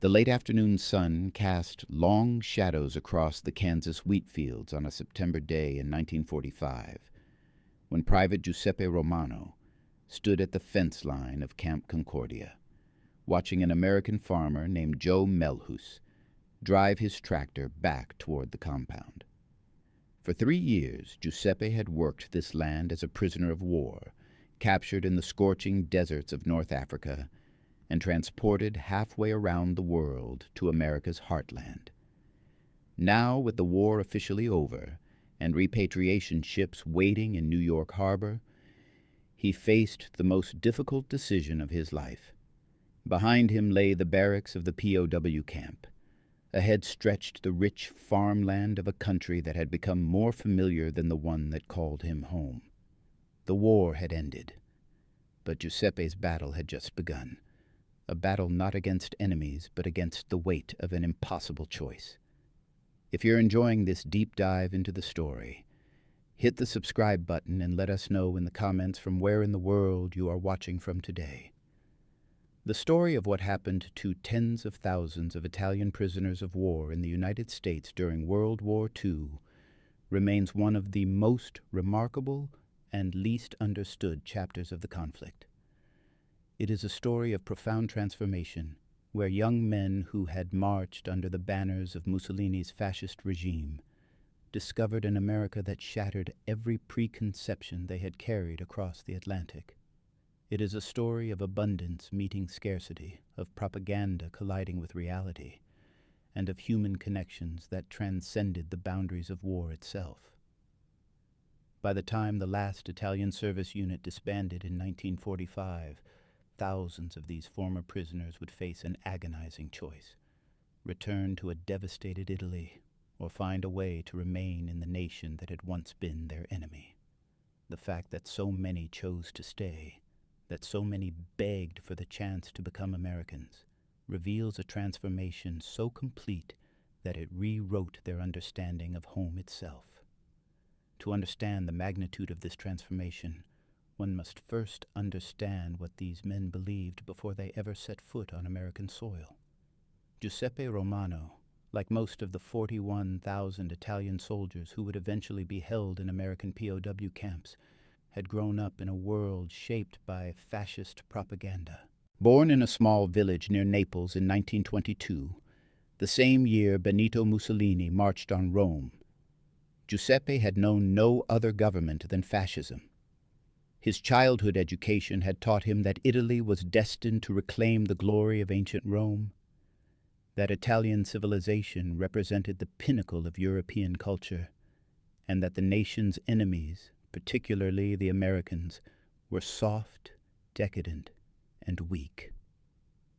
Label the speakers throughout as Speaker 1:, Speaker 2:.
Speaker 1: The late afternoon sun cast long shadows across the Kansas wheat fields on a September day in 1945, when Private Giuseppe Romano stood at the fence line of Camp Concordia, watching an American farmer named Joe Melhus drive his tractor back toward the compound. For 3 years, Giuseppe had worked this land as a prisoner of war, captured in the scorching deserts of North Africa and transported halfway around the world to America's heartland. Now, with the war officially over and repatriation ships waiting in New York Harbor, he faced the most difficult decision of his life. Behind him lay the barracks of the POW camp. Ahead stretched the rich farmland of a country that had become more familiar than the one that called him home. The war had ended, but Giuseppe's battle had just begun. A battle not against enemies, but against the weight of an impossible choice. If you're enjoying this deep dive into the story, hit the subscribe button and let us know in the comments from where in the world you are watching from today. The story of what happened to tens of thousands of Italian prisoners of war in the United States during World War II remains one of the most remarkable and least understood chapters of the conflict. It is a story of profound transformation, where young men who had marched under the banners of Mussolini's fascist regime discovered an America that shattered every preconception they had carried across the Atlantic. It is a story of abundance meeting scarcity, of propaganda colliding with reality, and of human connections that transcended the boundaries of war itself. By the time the last Italian service unit disbanded in 1945, thousands of these former prisoners would face an agonizing choice: return to a devastated Italy, or find a way to remain in the nation that had once been their enemy. The fact that so many chose to stay, that so many begged for the chance to become Americans, reveals a transformation so complete that it rewrote their understanding of home itself. To understand the magnitude of this transformation, one must first understand what these men believed before they ever set foot on American soil. Giuseppe Romano, like most of the 41,000 Italian soldiers who would eventually be held in American POW camps, had grown up in a world shaped by fascist propaganda. Born in a small village near Naples in 1922, the same year Benito Mussolini marched on Rome, Giuseppe had known no other government than fascism. His childhood education had taught him that Italy was destined to reclaim the glory of ancient Rome, that Italian civilization represented the pinnacle of European culture, and that the nation's enemies, particularly the Americans, were soft, decadent, and weak.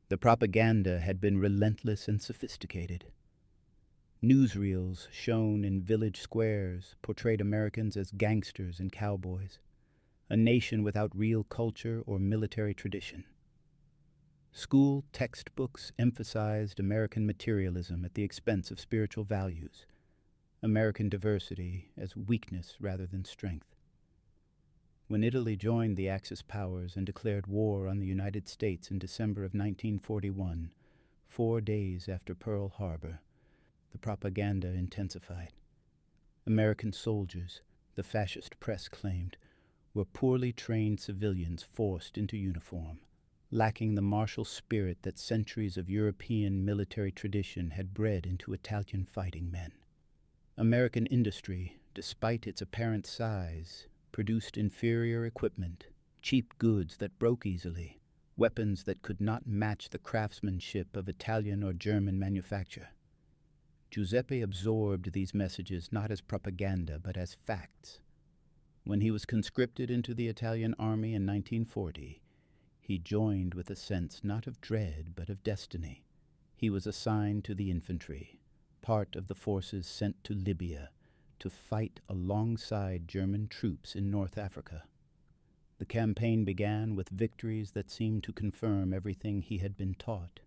Speaker 1: The propaganda had been relentless and sophisticated. Newsreels shown in village squares portrayed Americans as gangsters and cowboys, a nation without real culture or military tradition. School textbooks emphasized American materialism at the expense of spiritual values, American diversity as weakness rather than strength. When Italy joined the Axis powers and declared war on the United States in December of 1941, 4 days after Pearl Harbor, the propaganda intensified. American soldiers, the fascist press claimed, were poorly trained civilians forced into uniform, lacking the martial spirit that centuries of European military tradition had bred into Italian fighting men. American industry, despite its apparent size, produced inferior equipment, cheap goods that broke easily, weapons that could not match the craftsmanship of Italian or German manufacture. Giuseppe absorbed these messages not as propaganda but as facts. When he was conscripted into the Italian army in 1940, he joined with a sense not of dread but of destiny. He was assigned to the infantry, part of the forces sent to Libya to fight alongside German troops in North Africa. The campaign began with victories that seemed to confirm everything he had been taught.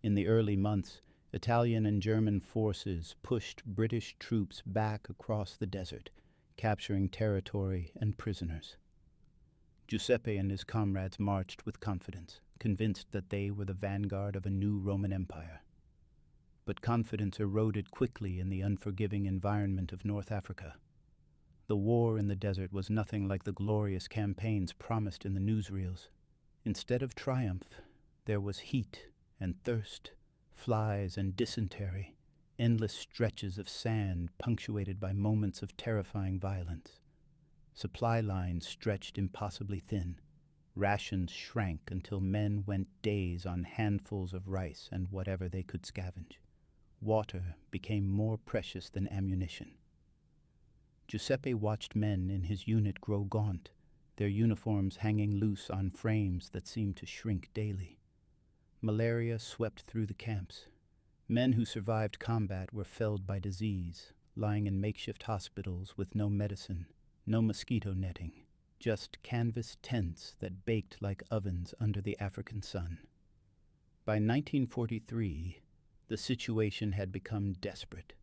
Speaker 1: In the early months, Italian and German forces pushed British troops back across the desert, capturing territory and prisoners. Giuseppe and his comrades marched with confidence, convinced that they were the vanguard of a new Roman Empire. But confidence eroded quickly in the unforgiving environment of North Africa. The war in the desert was nothing like the glorious campaigns promised in the newsreels. Instead of triumph, there was heat and thirst, flies and dysentery, endless stretches of sand punctuated by moments of terrifying violence. Supply lines stretched impossibly thin. Rations shrank until men went days on handfuls of rice and whatever they could scavenge. Water became more precious than ammunition. Giuseppe watched men in his unit grow gaunt, their uniforms hanging loose on frames that seemed to shrink daily. Malaria swept through the camps. Men who survived combat were felled by disease, lying in makeshift hospitals with no medicine, no mosquito netting, just canvas tents that baked like ovens under the African sun. By 1943, the situation had become desperate.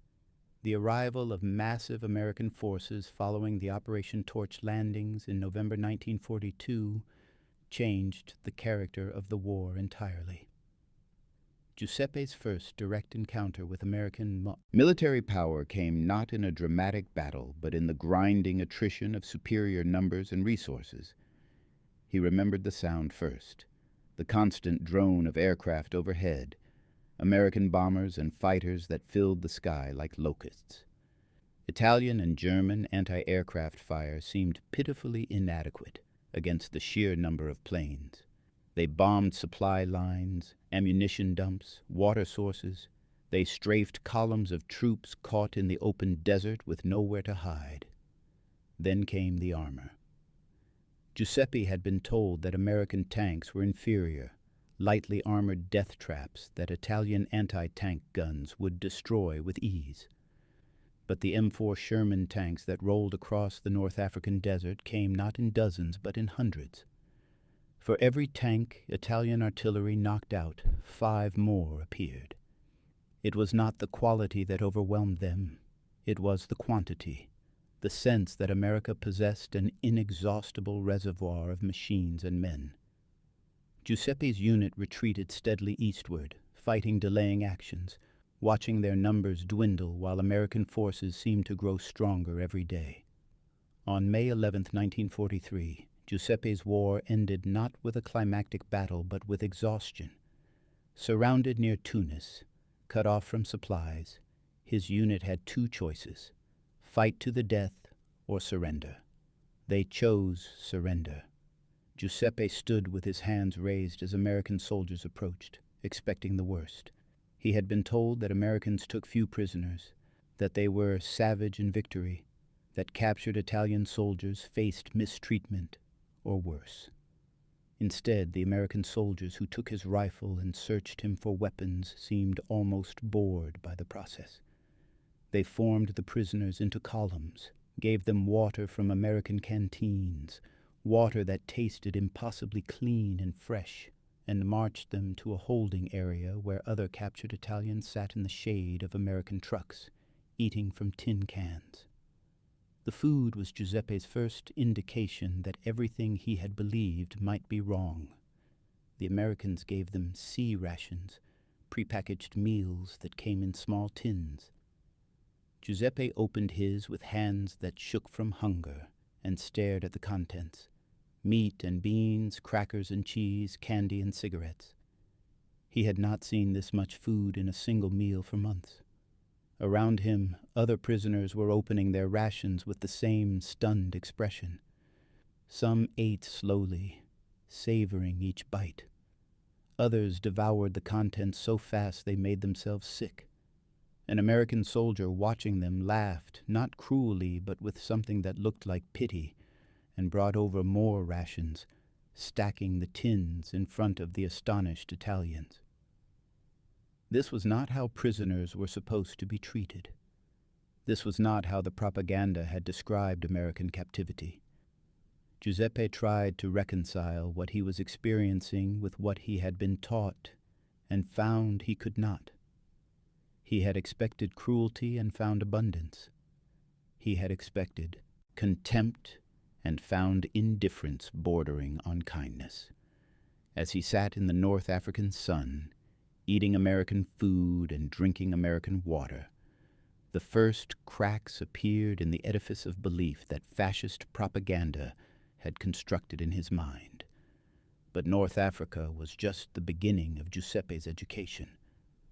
Speaker 1: The arrival of massive American forces following the Operation Torch landings in November 1942 changed the character of the war entirely. Giuseppe's first direct encounter with American military power came not in a dramatic battle, but in the grinding attrition of superior numbers and resources. He remembered the sound first, the constant drone of aircraft overhead, American bombers and fighters that filled the sky like locusts. Italian and German anti-aircraft fire seemed pitifully inadequate against the sheer number of planes. They bombed supply lines, ammunition dumps, water sources. They strafed columns of troops caught in the open desert with nowhere to hide. Then came the armor. Giuseppe had been told that American tanks were inferior, lightly armored death traps that Italian anti-tank guns would destroy with ease. But the M4 Sherman tanks that rolled across the North African desert came not in dozens but in hundreds. For every tank Italian artillery knocked out, 5 more appeared. It was not the quality that overwhelmed them. It was the quantity, the sense that America possessed an inexhaustible reservoir of machines and men. Giuseppe's unit retreated steadily eastward, fighting delaying actions, watching their numbers dwindle while American forces seemed to grow stronger every day. On May 11, 1943, Giuseppe's war ended not with a climactic battle but with exhaustion. Surrounded near Tunis, cut off from supplies, his unit had 2 choices: fight to the death or surrender. They chose surrender. Giuseppe stood with his hands raised as American soldiers approached, expecting the worst. He had been told that Americans took few prisoners, that they were savage in victory, that captured Italian soldiers faced mistreatment or worse. Instead, the American soldiers who took his rifle and searched him for weapons seemed almost bored by the process. They formed the prisoners into columns, gave them water from American canteens, water that tasted impossibly clean and fresh, and marched them to a holding area where other captured Italians sat in the shade of American trucks, eating from tin cans. The food was Giuseppe's first indication that everything he had believed might be wrong. The Americans gave them sea rations, prepackaged meals that came in small tins. Giuseppe opened his with hands that shook from hunger and stared at the contents: meat and beans, crackers and cheese, candy and cigarettes. He had not seen this much food in a single meal for months. Around him, other prisoners were opening their rations with the same stunned expression. Some ate slowly, savoring each bite. Others devoured the contents so fast they made themselves sick. An American soldier watching them laughed, not cruelly, but with something that looked like pity, and brought over more rations, stacking the tins in front of the astonished Italians. This was not how prisoners were supposed to be treated. This was not how the propaganda had described American captivity. Giuseppe tried to reconcile what he was experiencing with what he had been taught, and found he could not. He had expected cruelty and found abundance. He had expected contempt and found indifference bordering on kindness. As he sat in the North African sun, eating American food and drinking American water, the first cracks appeared in the edifice of belief that fascist propaganda had constructed in his mind. But North Africa was just the beginning of Giuseppe's education.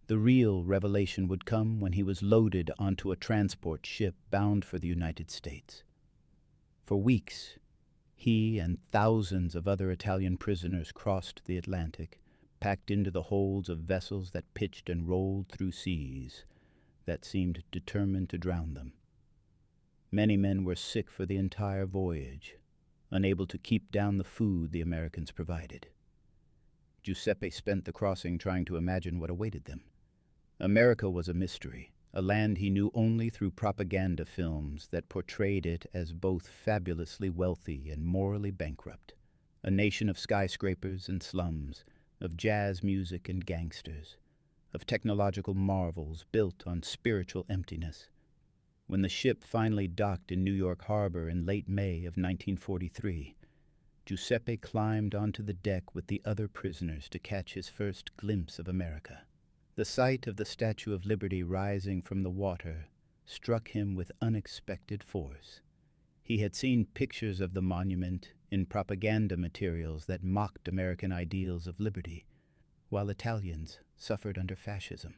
Speaker 1: The real revelation would come when he was loaded onto a transport ship bound for the United States. For weeks, he and thousands of other Italian prisoners crossed the Atlantic, packed into the holds of vessels that pitched and rolled through seas that seemed determined to drown them. Many men were sick for the entire voyage, unable to keep down the food the Americans provided. Giuseppe spent the crossing trying to imagine what awaited them. America was a mystery, a land he knew only through propaganda films that portrayed it as both fabulously wealthy and morally bankrupt, a nation of skyscrapers and slums, of jazz music and gangsters, of technological marvels built on spiritual emptiness. When the ship finally docked in New York Harbor in late May of 1943, Giuseppe climbed onto the deck with the other prisoners to catch his first glimpse of America. The sight of the Statue of Liberty rising from the water struck him with unexpected force. He had seen pictures of the monument in propaganda materials that mocked American ideals of liberty, while Italians suffered under fascism.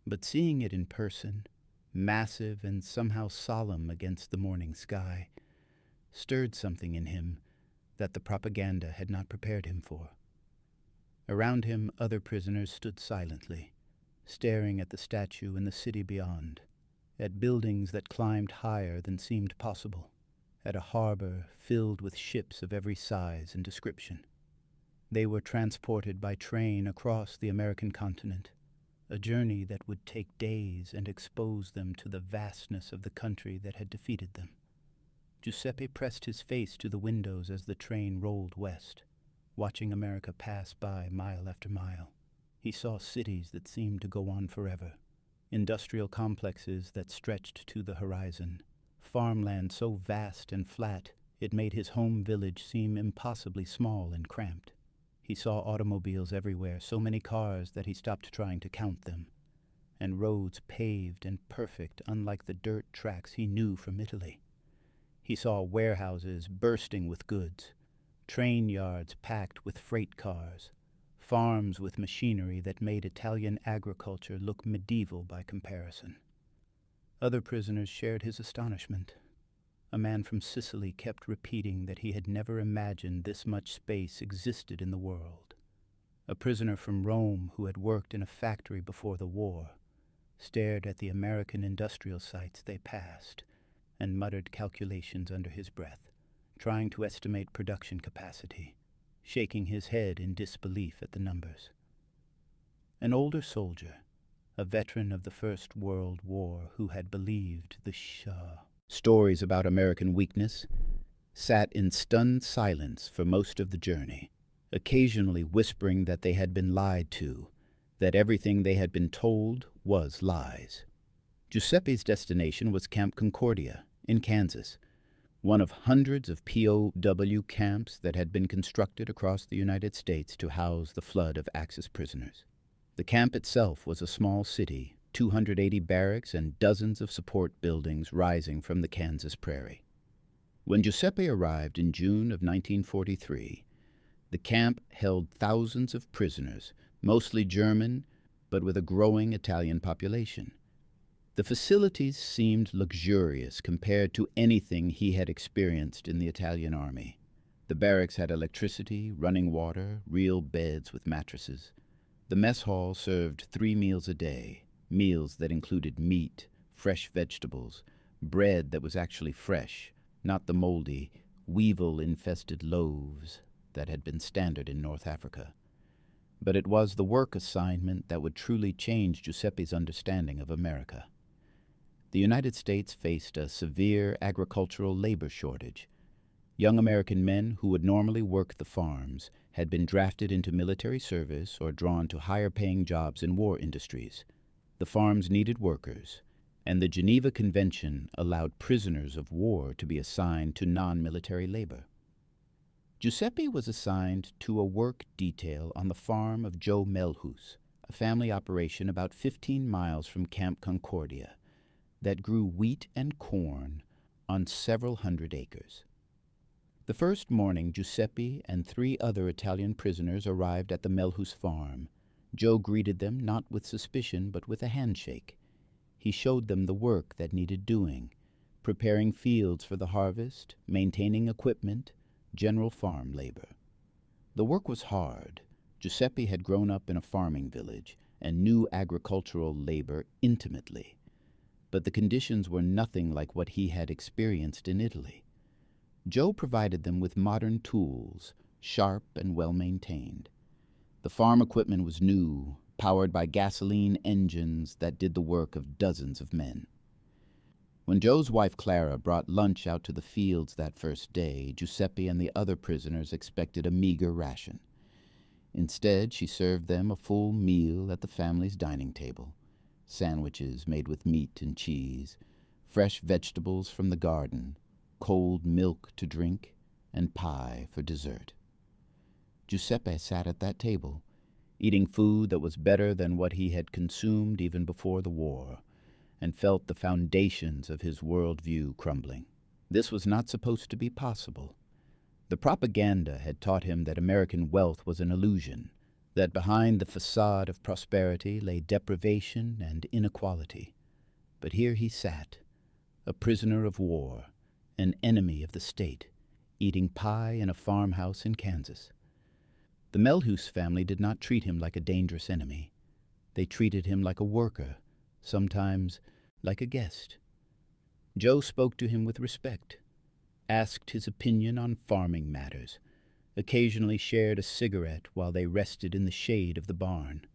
Speaker 1: But seeing it in person, massive and somehow solemn against the morning sky, stirred something in him that the propaganda had not prepared him for. Around him, other prisoners stood silently, staring at the statue in the city beyond, at buildings that climbed higher than seemed possible, at a harbor filled with ships of every size and description. They were transported by train across the American continent, a journey that would take days and expose them to the vastness of the country that had defeated them. Giuseppe pressed his face to the windows as the train rolled west, watching America pass by mile after mile. He saw cities that seemed to go on forever, industrial complexes that stretched to the horizon, farmland so vast and flat it made his home village seem impossibly small and cramped. He saw automobiles everywhere, so many cars that he stopped trying to count them, and roads paved and perfect unlike the dirt tracks he knew from Italy. He saw warehouses bursting with goods, train yards packed with freight cars, farms with machinery that made Italian agriculture look medieval by comparison. Other prisoners shared his astonishment. A man from Sicily kept repeating that he had never imagined this much space existed in the world. A prisoner from Rome who had worked in a factory before the war stared at the American industrial sites they passed and muttered calculations under his breath, trying to estimate production capacity, shaking his head in disbelief at the numbers. An older soldier, a veteran of the First World War who had believed the stories about American weakness, sat in stunned silence for most of the journey, occasionally whispering that they had been lied to, that everything they had been told was lies. Giuseppe's destination was Camp Concordia in Kansas, one of hundreds of POW camps that had been constructed across the United States to house the flood of Axis prisoners. The camp itself was a small city, 280 barracks and dozens of support buildings rising from the Kansas prairie. When Giuseppe arrived in June of 1943, the camp held thousands of prisoners, mostly German, but with a growing Italian population. The facilities seemed luxurious compared to anything he had experienced in the Italian army. The barracks had electricity, running water, real beds with mattresses. The mess hall served 3 meals a day, meals that included meat, fresh vegetables, bread that was actually fresh, not the moldy, weevil-infested loaves that had been standard in North Africa. But it was the work assignment that would truly change Giuseppe's understanding of America. The United States faced a severe agricultural labor shortage. Young American men who would normally work the farms had been drafted into military service or drawn to higher-paying jobs in war industries. The farms needed workers, and the Geneva Convention allowed prisoners of war to be assigned to non-military labor. Giuseppe was assigned to a work detail on the farm of Joe Melhus, a family operation about 15 miles from Camp Concordia that grew wheat and corn on several hundred acres. The first morning, Giuseppe and 3 other Italian prisoners arrived at the Melhus farm. Joe greeted them not with suspicion but with a handshake. He showed them the work that needed doing, preparing fields for the harvest, maintaining equipment, general farm labor. The work was hard. Giuseppe had grown up in a farming village and knew agricultural labor intimately, but the conditions were nothing like what he had experienced in Italy. Joe provided them with modern tools, sharp and well-maintained. The farm equipment was new, powered by gasoline engines that did the work of dozens of men. When Joe's wife Clara brought lunch out to the fields that first day, Giuseppe and the other prisoners expected a meager ration. Instead, she served them a full meal at the family's dining table: sandwiches made with meat and cheese, fresh vegetables from the garden, cold milk to drink, and pie for dessert. Giuseppe sat at that table, eating food that was better than what he had consumed even before the war, and felt the foundations of his worldview crumbling. This was not supposed to be possible. The propaganda had taught him that American wealth was an illusion, that behind the facade of prosperity lay deprivation and inequality. But here he sat, a prisoner of war, an enemy of the state, eating pie in a farmhouse in Kansas. The Melhus family did not treat him like a dangerous enemy. They treated him like a worker, sometimes like a guest. Joe spoke to him with respect, asked his opinion on farming matters, occasionally shared a cigarette while they rested in the shade of the barn.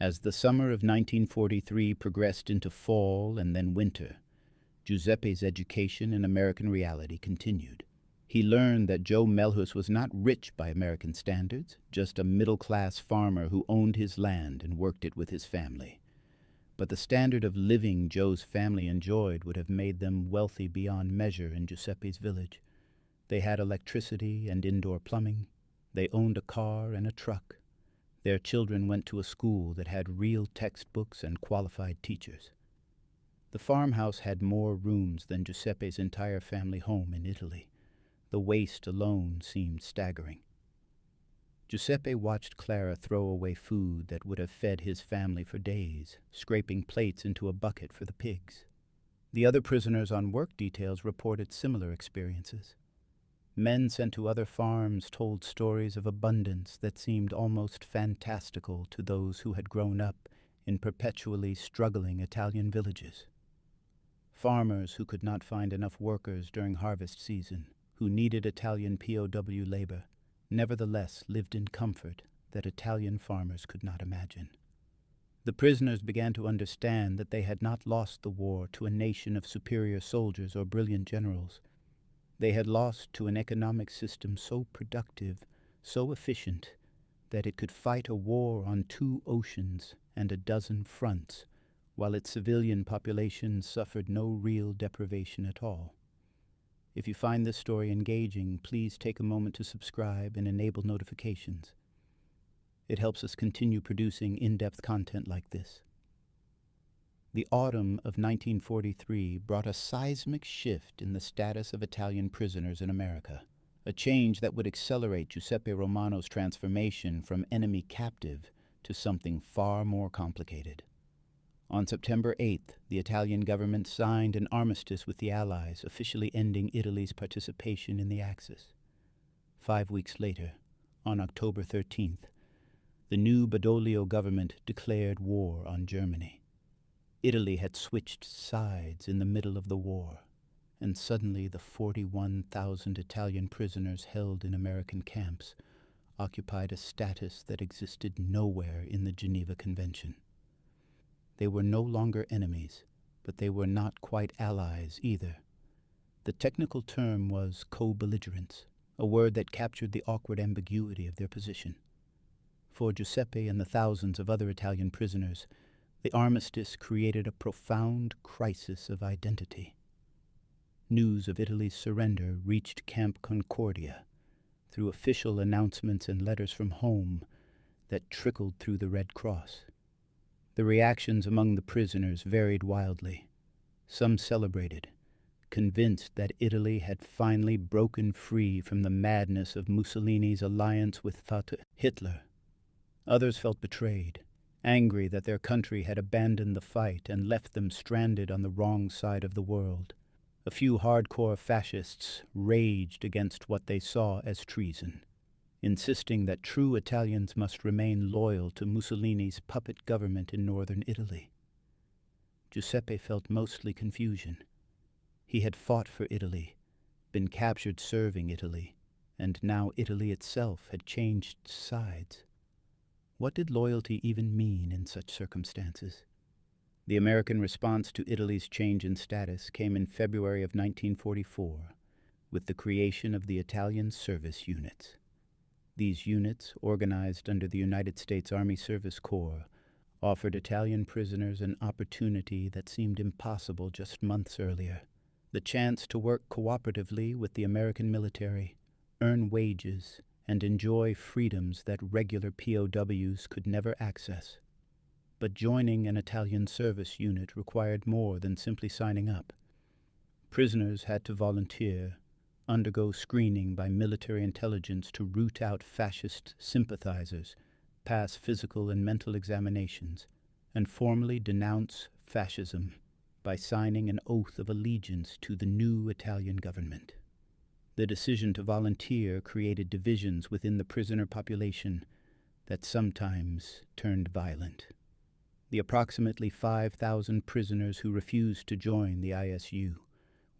Speaker 1: As the summer of 1943 progressed into fall and then winter, Giuseppe's education in American reality continued. He learned that Joe Melhus was not rich by American standards, just a middle-class farmer who owned his land and worked it with his family. But the standard of living Joe's family enjoyed would have made them wealthy beyond measure in Giuseppe's village. They had electricity and indoor plumbing. They owned a car and a truck. Their children went to a school that had real textbooks and qualified teachers. The farmhouse had more rooms than Giuseppe's entire family home in Italy. The waste alone seemed staggering. Giuseppe watched Clara throw away food that would have fed his family for days, scraping plates into a bucket for the pigs. The other prisoners on work details reported similar experiences. Men sent to other farms told stories of abundance that seemed almost fantastical to those who had grown up in perpetually struggling Italian villages. Farmers who could not find enough workers during harvest season, who needed Italian POW labor, nevertheless lived in comfort that Italian farmers could not imagine. The prisoners began to understand that they had not lost the war to a nation of superior soldiers or brilliant generals. They had lost to an economic system so productive, so efficient, that it could fight a war on 2 oceans and a dozen fronts, while its civilian population suffered no real deprivation at all. If you find this story engaging, please take a moment to subscribe and enable notifications. It helps us continue producing in-depth content like this. The autumn of 1943 brought a seismic shift in the status of Italian prisoners in America, a change that would accelerate Giuseppe Romano's transformation from enemy captive to something far more complicated. On September 8th, the Italian government signed an armistice with the Allies, officially ending Italy's participation in the Axis. 5 weeks later, on October 13th, the new Badoglio government declared war on Germany. Italy had switched sides in the middle of the war, and suddenly the 41,000 Italian prisoners held in American camps occupied a status that existed nowhere in the Geneva Convention. They were no longer enemies, but they were not quite allies either. The technical term was co-belligerence, a word that captured the awkward ambiguity of their position. For Giuseppe and the thousands of other Italian prisoners, the armistice created a profound crisis of identity. News of Italy's surrender reached Camp Concordia, through official announcements and letters from home that trickled through the Red Cross. The reactions among the prisoners varied wildly. Some celebrated, convinced that Italy had finally broken free from the madness of Mussolini's alliance with Hitler. Others felt betrayed, angry that their country had abandoned the fight and left them stranded on the wrong side of the world. A few hardcore fascists raged against what they saw as treason, insisting that true Italians must remain loyal to Mussolini's puppet government in northern Italy. Giuseppe felt mostly confusion. He had fought for Italy, been captured serving Italy, and now Italy itself had changed sides. What did loyalty even mean in such circumstances? The American response to Italy's change in status came in February of 1944, with the creation of the Italian service units. These units, organized under the United States Army Service Corps, offered Italian prisoners an opportunity that seemed impossible just months earlier: the chance to work cooperatively with the American military, earn wages, and enjoy freedoms that regular POWs could never access. But joining an Italian service unit required more than simply signing up. Prisoners had to volunteer, undergo screening by military intelligence to root out fascist sympathizers, pass physical and mental examinations, and formally denounce fascism by signing an oath of allegiance to the new Italian government. The decision to volunteer created divisions within the prisoner population that sometimes turned violent. The approximately 5,000 prisoners who refused to join the ISU,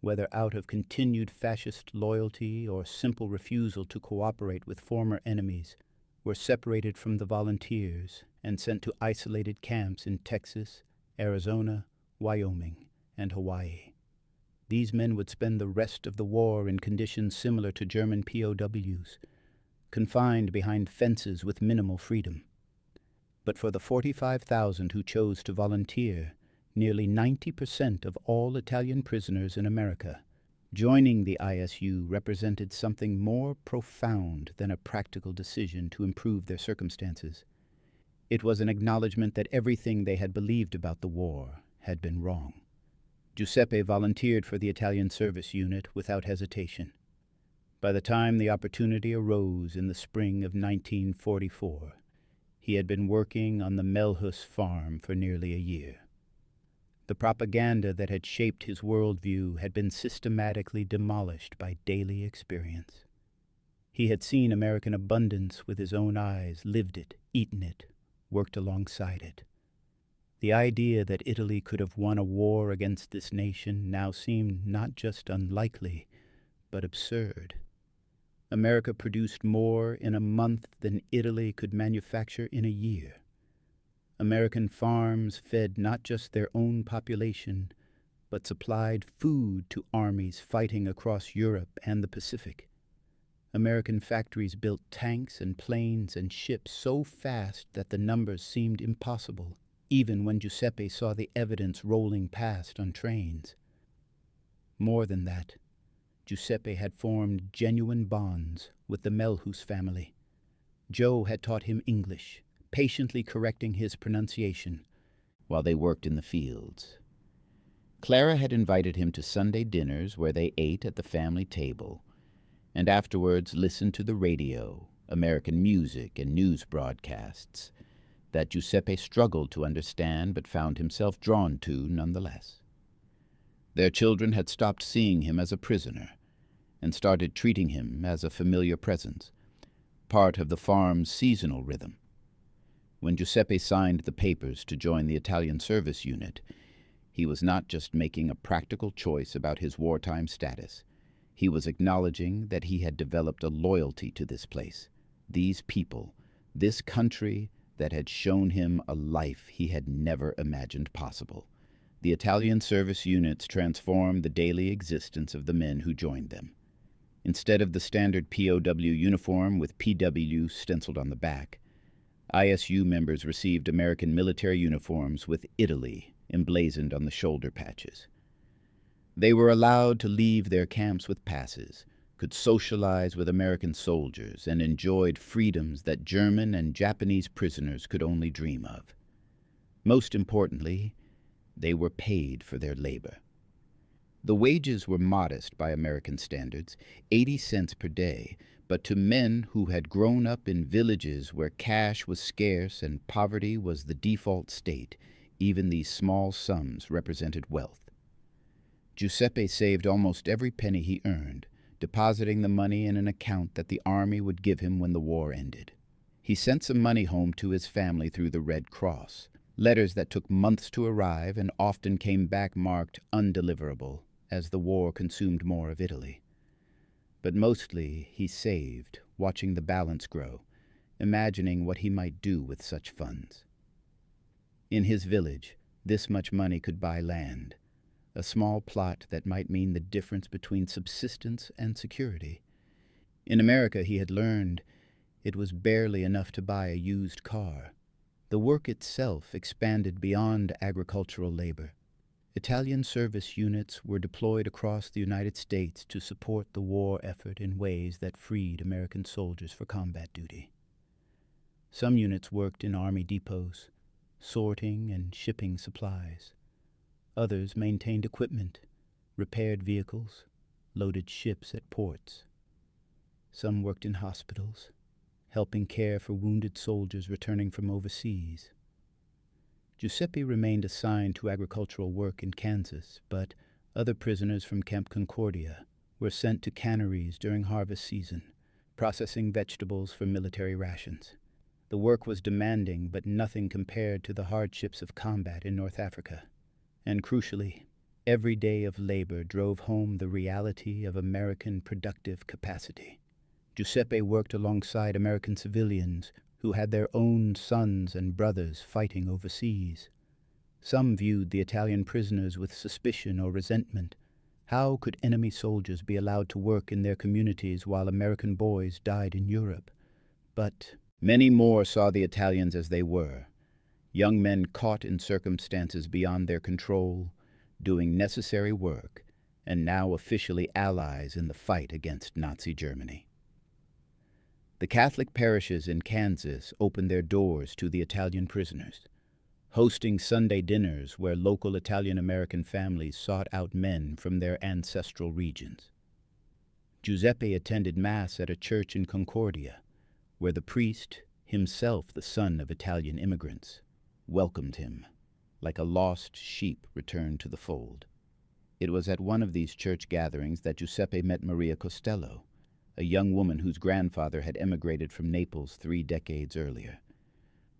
Speaker 1: whether out of continued fascist loyalty or simple refusal to cooperate with former enemies, were separated from the volunteers and sent to isolated camps in Texas, Arizona, Wyoming, and Hawaii. These men would spend the rest of the war in conditions similar to German POWs, confined behind fences with minimal freedom. But for the 45,000 who chose to volunteer, nearly 90% of all Italian prisoners in America, joining the ISU represented something more profound than a practical decision to improve their circumstances. It was an acknowledgement that everything they had believed about the war had been wrong. Giuseppe volunteered for the Italian service unit without hesitation. By the time the opportunity arose in the spring of 1944, he had been working on the Melhus farm for nearly a year. The propaganda that had shaped his worldview had been systematically demolished by daily experience. He had seen American abundance with his own eyes, lived it, eaten it, worked alongside it. The idea that Italy could have won a war against this nation now seemed not just unlikely, but absurd. America produced more in a month than Italy could manufacture in a year. American farms fed not just their own population, but supplied food to armies fighting across Europe and the Pacific. American factories built tanks and planes and ships so fast that the numbers seemed impossible, even when Giuseppe saw the evidence rolling past on trains. More than that, Giuseppe had formed genuine bonds with the Melhus family. Joe had taught him English, patiently correcting his pronunciation while they worked in the fields. Clara had invited him to Sunday dinners where they ate at the family table, and afterwards listened to the radio, American music, and news broadcasts that Giuseppe struggled to understand but found himself drawn to nonetheless. Their children had stopped seeing him as a prisoner and started treating him as a familiar presence, part of the farm's seasonal rhythm. When Giuseppe signed the papers to join the Italian service unit, he was not just making a practical choice about his wartime status. He was acknowledging that he had developed a loyalty to this place, these people, this country that had shown him a life he had never imagined possible. The Italian service units transformed the daily existence of the men who joined them. Instead of the standard POW uniform with PW stenciled on the back, ISU members received American military uniforms with Italy emblazoned on the shoulder patches. They were allowed to leave their camps with passes, could socialize with American soldiers, and enjoyed freedoms that German and Japanese prisoners could only dream of. Most importantly, they were paid for their labor. The wages were modest by American standards, 80 cents per day, but to men who had grown up in villages where cash was scarce and poverty was the default state, even these small sums represented wealth. Giuseppe saved almost every penny he earned, depositing the money in an account that the army would give him when the war ended. He sent some money home to his family through the Red Cross, letters that took months to arrive and often came back marked undeliverable, as the war consumed more of Italy. But mostly he saved, watching the balance grow, imagining what he might do with such funds. In his village, this much money could buy land, a small plot that might mean the difference between subsistence and security. In America, he had learned it was barely enough to buy a used car. The work itself expanded beyond agricultural labor. Italian service units were deployed across the United States to support the war effort in ways that freed American soldiers for combat duty. Some units worked in army depots, sorting and shipping supplies. Others maintained equipment, repaired vehicles, loaded ships at ports. Some worked in hospitals, helping care for wounded soldiers returning from overseas. Giuseppe remained assigned to agricultural work in Kansas, but other prisoners from Camp Concordia were sent to canneries during harvest season, processing vegetables for military rations. The work was demanding, but nothing compared to the hardships of combat in North Africa. And crucially, every day of labor drove home the reality of American productive capacity. Giuseppe worked alongside American civilians who had their own sons and brothers fighting overseas. Some viewed the Italian prisoners with suspicion or resentment. How could enemy soldiers be allowed to work in their communities while American boys died in Europe? But many more saw the Italians as they were, young men caught in circumstances beyond their control, doing necessary work, and now officially allies in the fight against Nazi Germany. The Catholic parishes in Kansas opened their doors to the Italian prisoners, hosting Sunday dinners where local Italian-American families sought out men from their ancestral regions. Giuseppe attended Mass at a church in Concordia, where the priest, himself the son of Italian immigrants, welcomed him, like a lost sheep returned to the fold. It was at one of these church gatherings that Giuseppe met Maria Costello, a young woman whose grandfather had emigrated from Naples 3 decades earlier.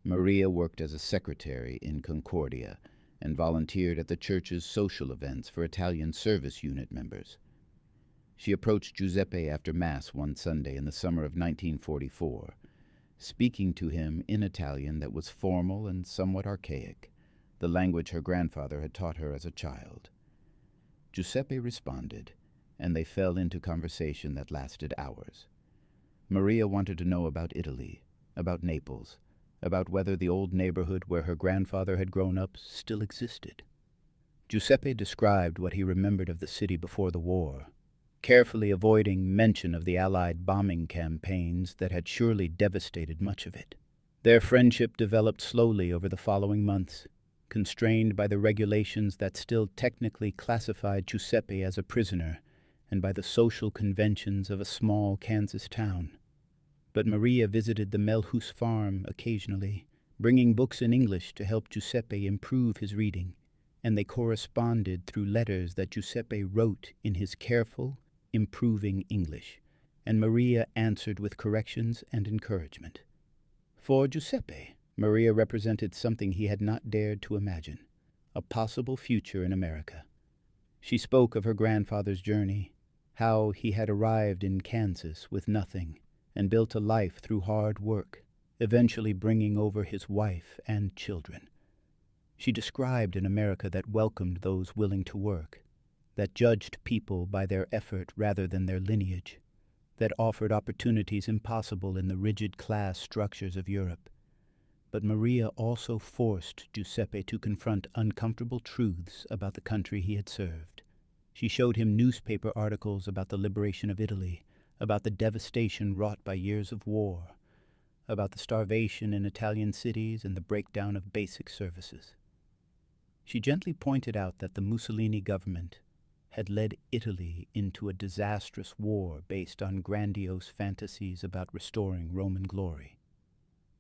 Speaker 1: Maria worked as a secretary in Concordia and volunteered at the church's social events for Italian service unit members. She approached Giuseppe after Mass one Sunday in the summer of 1944, speaking to him in Italian that was formal and somewhat archaic, the language her grandfather had taught her as a child. Giuseppe responded, and they fell into conversation that lasted hours. Maria wanted to know about Italy, about Naples, about whether the old neighborhood where her grandfather had grown up still existed. Giuseppe described what he remembered of the city before the war, carefully avoiding mention of the Allied bombing campaigns that had surely devastated much of it. Their friendship developed slowly over the following months, constrained by the regulations that still technically classified Giuseppe as a prisoner and by the social conventions of a small Kansas town. But Maria visited the Melhus farm occasionally, bringing books in English to help Giuseppe improve his reading, and they corresponded through letters that Giuseppe wrote in his careful, improving English, and Maria answered with corrections and encouragement. For Giuseppe, Maria represented something he had not dared to imagine, a possible future in America. She spoke of her grandfather's journey, how he had arrived in Kansas with nothing and built a life through hard work, eventually bringing over his wife and children. She described an America that welcomed those willing to work, that judged people by their effort rather than their lineage, that offered opportunities impossible in the rigid class structures of Europe. But Maria also forced Giuseppe to confront uncomfortable truths about the country he had served. She showed him newspaper articles about the liberation of Italy, about the devastation wrought by years of war, about the starvation in Italian cities and the breakdown of basic services. She gently pointed out that the Mussolini government had led Italy into a disastrous war based on grandiose fantasies about restoring Roman glory.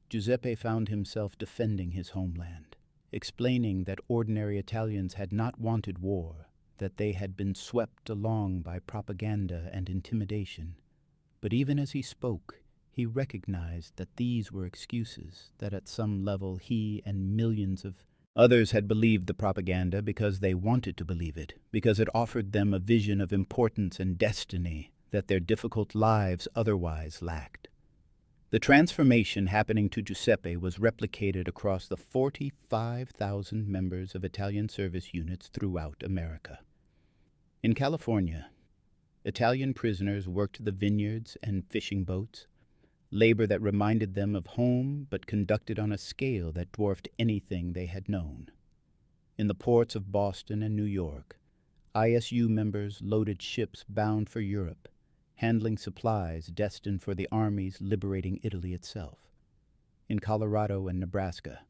Speaker 1: Giuseppe found himself defending his homeland, explaining that ordinary Italians had not wanted war, that they had been swept along by propaganda and intimidation. But even as he spoke, he recognized that these were excuses, that at some level he and millions of others had believed the propaganda because they wanted to believe it, because it offered them a vision of importance and destiny that their difficult lives otherwise lacked. The transformation happening to Giuseppe was replicated across the 45,000 members of Italian service units throughout America. In California, Italian prisoners worked the vineyards and fishing boats, labor that reminded them of home but conducted on a scale that dwarfed anything they had known. In the ports of Boston and New York, ISU members loaded ships bound for Europe, handling supplies destined for the armies liberating Italy itself. In Colorado and Nebraska,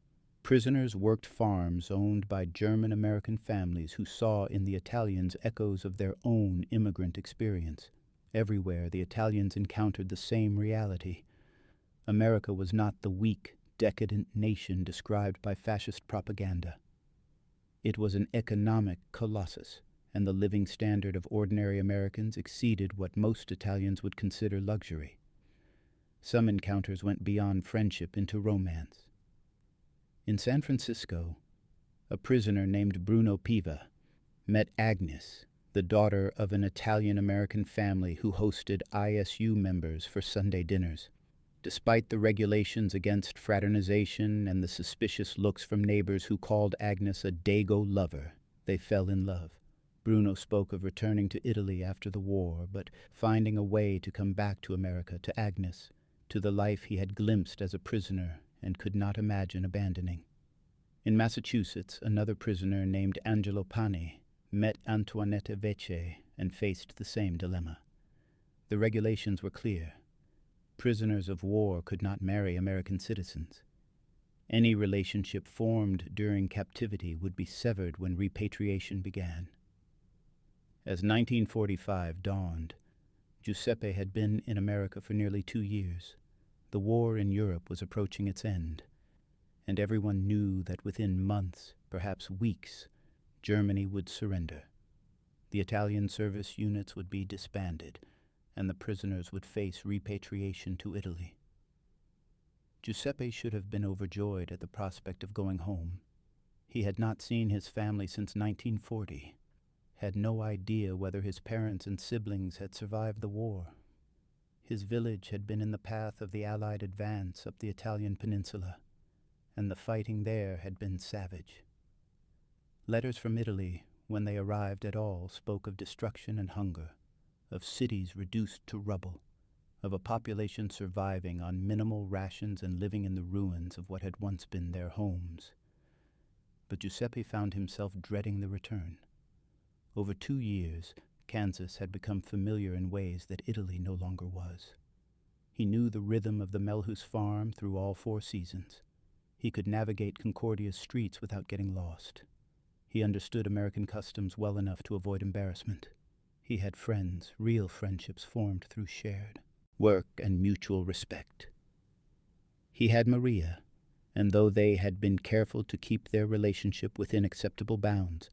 Speaker 1: prisoners worked farms owned by German-American families who saw in the Italians echoes of their own immigrant experience. Everywhere, the Italians encountered the same reality. America was not the weak, decadent nation described by fascist propaganda. It was an economic colossus, and the living standard of ordinary Americans exceeded what most Italians would consider luxury. Some encounters went beyond friendship into romance. In San Francisco, a prisoner named Bruno Piva met Agnes, the daughter of an Italian-American family who hosted ISU members for Sunday dinners. Despite the regulations against fraternization and the suspicious looks from neighbors who called Agnes a Dago lover, they fell in love. Bruno spoke of returning to Italy after the war, but finding a way to come back to America, to Agnes, to the life he had glimpsed as a prisoner and could not imagine abandoning. In Massachusetts, another prisoner named Angelo Pani met Antoinette Vece and faced the same dilemma. The regulations were clear. Prisoners of war could not marry American citizens. Any relationship formed during captivity would be severed when repatriation began. As 1945 dawned, Giuseppe had been in America for nearly 2 years. The war in Europe was approaching its end, and everyone knew that within months, perhaps weeks, Germany would surrender. The Italian service units would be disbanded, and the prisoners would face repatriation to Italy. Giuseppe should have been overjoyed at the prospect of going home. He had not seen his family since 1940, had no idea whether his parents and siblings had survived the war. His village had been in the path of the Allied advance up the Italian peninsula, and the fighting there had been savage. Letters from Italy, when they arrived at all, spoke of destruction and hunger, of cities reduced to rubble, of a population surviving on minimal rations and living in the ruins of what had once been their homes. But Giuseppe found himself dreading the return. Over 2 years, Kansas had become familiar in ways that Italy no longer was. He knew the rhythm of the Melhus farm through all 4 seasons. He could navigate Concordia's streets without getting lost. He understood American customs well enough to avoid embarrassment. He had friends, real friendships formed through shared work and mutual respect. He had Maria, and though they had been careful to keep their relationship within acceptable bounds,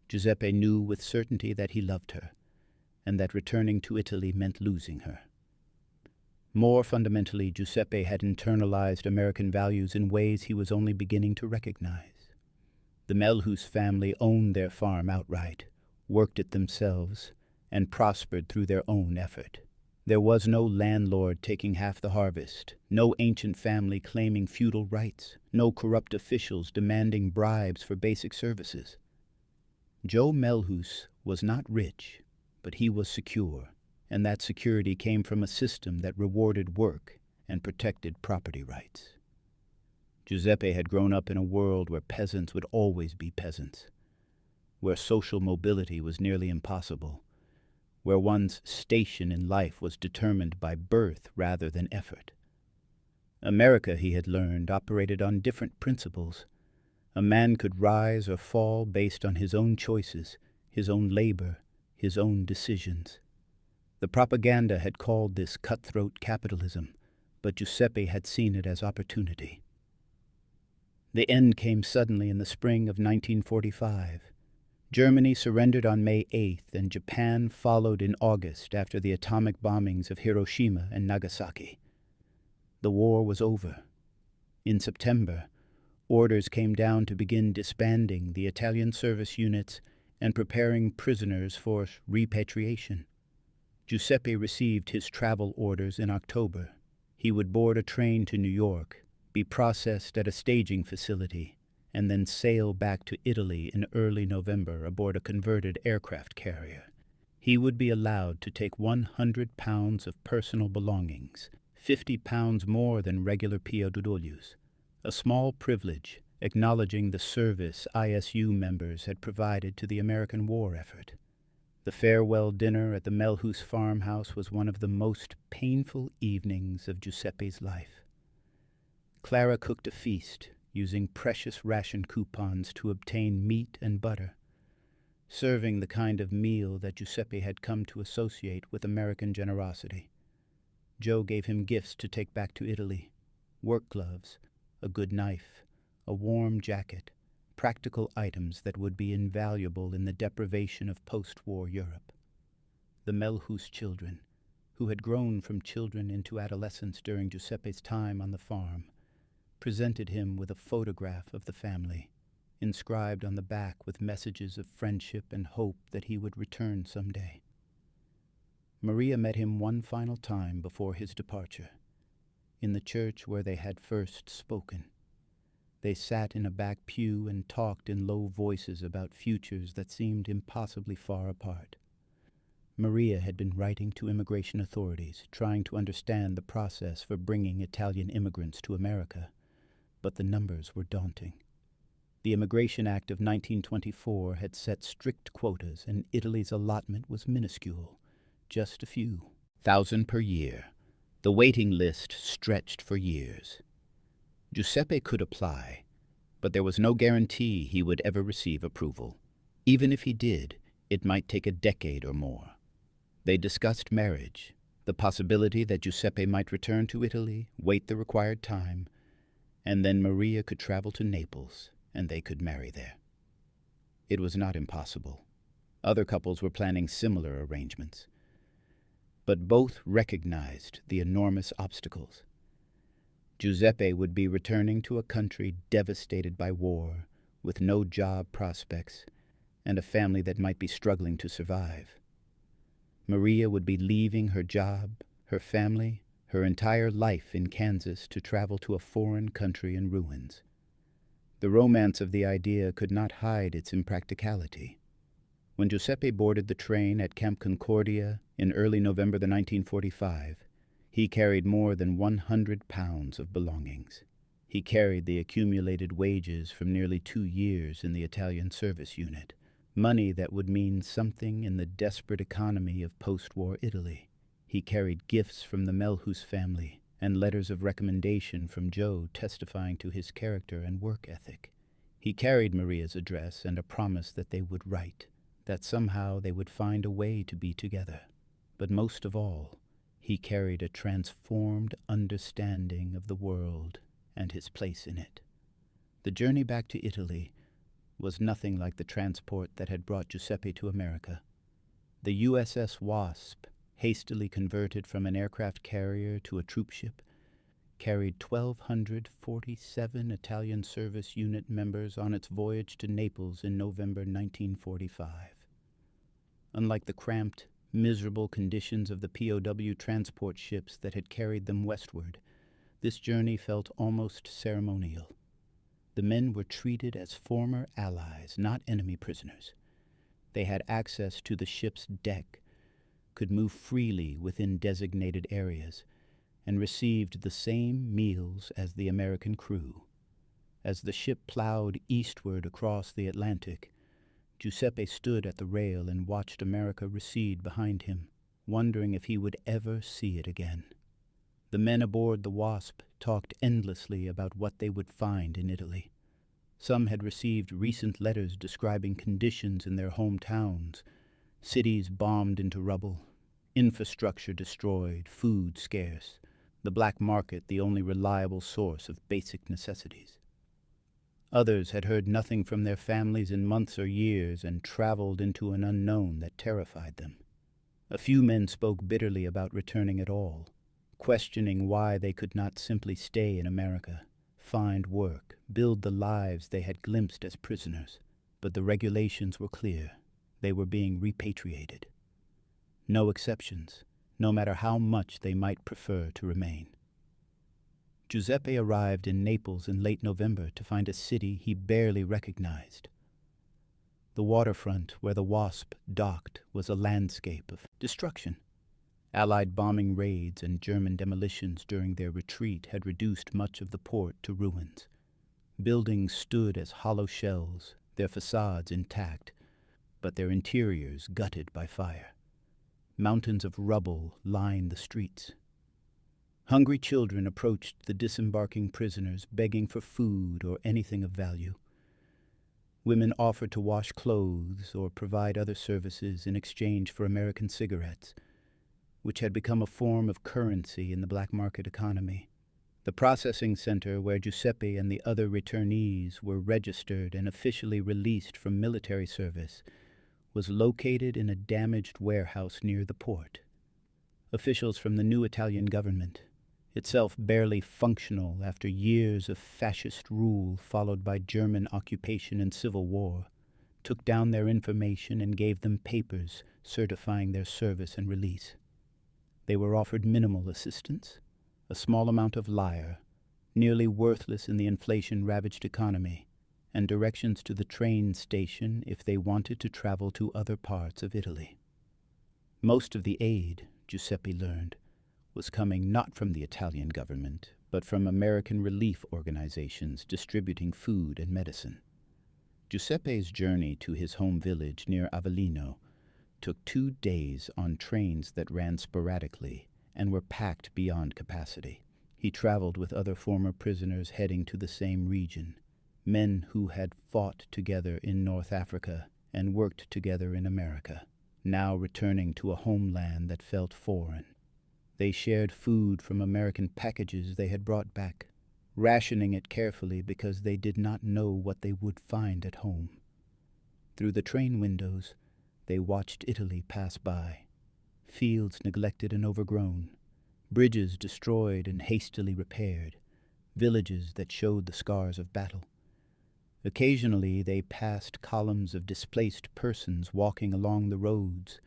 Speaker 1: Giuseppe knew with certainty that he loved her, and that returning to Italy meant losing her. More fundamentally, Giuseppe had internalized American values in ways he was only beginning to recognize. The Melhus family owned their farm outright, worked it themselves, and prospered through their own effort. There was no landlord taking half the harvest, no ancient family claiming feudal rights, no corrupt officials demanding bribes for basic services. Joe Melhus was not rich, but he was secure, and that security came from a system that rewarded work and protected property rights. Giuseppe had grown up in a world where peasants would always be peasants, where social mobility was nearly impossible, where one's station in life was determined by birth rather than effort. America, he had learned, operated on different principles. A man could rise or fall based on his own choices, his own labor, his own decisions. The propaganda had called this cutthroat capitalism, but Giuseppe had seen it as opportunity. The end came suddenly in the spring of 1945. Germany surrendered on May 8th, and Japan followed in August after the atomic bombings of Hiroshima and Nagasaki. The war was over. In September, orders came down to begin disbanding the Italian service units and preparing prisoners for repatriation. Giuseppe received his travel orders in October. He would board a train to New York, be processed at a staging facility, and then sail back to Italy in early November aboard a converted aircraft carrier. He would be allowed to take 100 pounds of personal belongings, 50 pounds more than regular POWs, a small privilege acknowledging the service ISU members had provided to the American war effort. The farewell dinner at the Melhus farmhouse was one of the most painful evenings of Giuseppe's life. Clara cooked a feast, using precious ration coupons to obtain meat and butter, serving the kind of meal that Giuseppe had come to associate with American generosity. Joe gave him gifts to take back to Italy: work gloves, a good knife, a warm jacket, practical items that would be invaluable in the deprivation of post-war Europe. The Melhus children, who had grown from children into adolescents during Giuseppe's time on the farm, presented him with a photograph of the family, inscribed on the back with messages of friendship and hope that he would return someday. Maria met him one final time before his departure, in the church where they had first spoken. They sat in a back pew and talked in low voices about futures that seemed impossibly far apart. Maria had been writing to immigration authorities, trying to understand the process for bringing Italian immigrants to America, but the numbers were daunting. The Immigration Act of 1924 had set strict quotas, and Italy's allotment was minuscule, just a few. 1,000 per year. The waiting list stretched for years. Giuseppe could apply, but there was no guarantee he would ever receive approval. Even if he did, it might take a decade or more. They discussed marriage, the possibility that Giuseppe might return to Italy, wait the required time, and then Maria could travel to Naples, and they could marry there. It was not impossible. Other couples were planning similar arrangements. But both recognized the enormous obstacles. Giuseppe would be returning to a country devastated by war, with no job prospects, and a family that might be struggling to survive. Maria would be leaving her job, her family, her entire life in Kansas to travel to a foreign country in ruins. The romance of the idea could not hide its impracticality. When Giuseppe boarded the train at Camp Concordia in early November 1945, he carried more than 100 pounds of belongings. He carried the accumulated wages from nearly 2 years in the Italian service unit, money that would mean something in the desperate economy of post-war Italy. He carried gifts from the Melhus family and letters of recommendation from Joe testifying to his character and work ethic. He carried Maria's address and a promise that they would write, that somehow they would find a way to be together. But most of all, he carried a transformed understanding of the world and his place in it. The journey back to Italy was nothing like the transport that had brought Giuseppe to America. The USS Wasp, hastily converted from an aircraft carrier to a troop ship, carried 1,247 Italian service unit members on its voyage to Naples in November 1945. Unlike the cramped, miserable conditions of the POW transport ships that had carried them westward, this journey felt almost ceremonial. The men were treated as former allies, not enemy prisoners. They had access to the ship's deck, could move freely within designated areas, and received the same meals as the American crew. As the ship plowed eastward across the Atlantic, Giuseppe stood at the rail and watched America recede behind him, wondering if he would ever see it again. The men aboard the Wasp talked endlessly about what they would find in Italy. Some had received recent letters describing conditions in their hometowns, cities bombed into rubble, infrastructure destroyed, food scarce, the black market the only reliable source of basic necessities. Others had heard nothing from their families in months or years and traveled into an unknown that terrified them. A few men spoke bitterly about returning at all, questioning why they could not simply stay in America, find work, build the lives they had glimpsed as prisoners. But the regulations were clear. They were being repatriated. No exceptions, no matter how much they might prefer to remain. Giuseppe arrived in Naples in late November to find a city he barely recognized. The waterfront where the Wasp docked was a landscape of destruction. Allied bombing raids and German demolitions during their retreat had reduced much of the port to ruins. Buildings stood as hollow shells, their facades intact, but their interiors gutted by fire. Mountains of rubble lined the streets. Hungry children approached the disembarking prisoners, begging for food or anything of value. Women offered to wash clothes or provide other services in exchange for American cigarettes, which had become a form of currency in the black market economy. The processing center where Giuseppe and the other returnees were registered and officially released from military service was located in a damaged warehouse near the port. Officials from the new Italian government, itself barely functional after years of fascist rule followed by German occupation and civil war, took down their information and gave them papers certifying their service and release. They were offered minimal assistance, a small amount of lire, nearly worthless in the inflation-ravaged economy, and directions to the train station if they wanted to travel to other parts of Italy. Most of the aid, Giuseppe learned, was coming not from the Italian government, but from American relief organizations distributing food and medicine. Giuseppe's journey to his home village near Avellino took 2 days on trains that ran sporadically and were packed beyond capacity. He traveled with other former prisoners heading to the same region, men who had fought together in North Africa and worked together in America, now returning to a homeland that felt foreign. They shared food from American packages they had brought back, rationing it carefully because they did not know what they would find at home. Through the train windows, they watched Italy pass by, fields neglected and overgrown, bridges destroyed and hastily repaired, villages that showed the scars of battle. Occasionally they passed columns of displaced persons walking along the roads,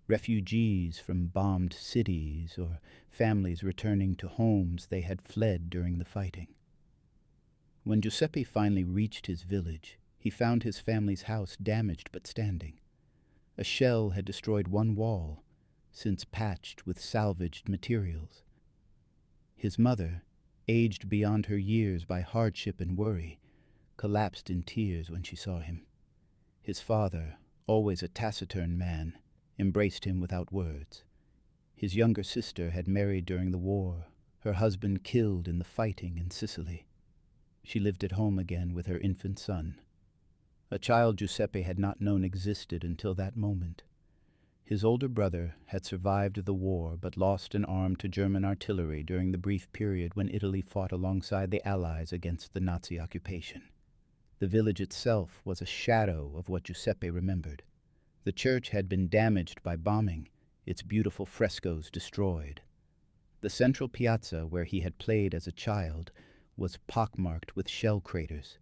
Speaker 1: refugees from bombed cities or families returning to homes they had fled during the fighting. When Giuseppe finally reached his village, he found his family's house damaged but standing. A shell had destroyed one wall, since patched with salvaged materials. His mother, aged beyond her years by hardship and worry, collapsed in tears when she saw him. His father, always a taciturn man, embraced him without words. His younger sister had married during the war, her husband killed in the fighting in Sicily. She lived at home again with her infant son. A child Giuseppe had not known existed until that moment. His older brother had survived the war but lost an arm to German artillery during the brief period when Italy fought alongside the Allies against the Nazi occupation. The village itself was a shadow of what Giuseppe remembered. The church had been damaged by bombing, its beautiful frescoes destroyed. The central piazza where he had played as a child was pockmarked with shell craters.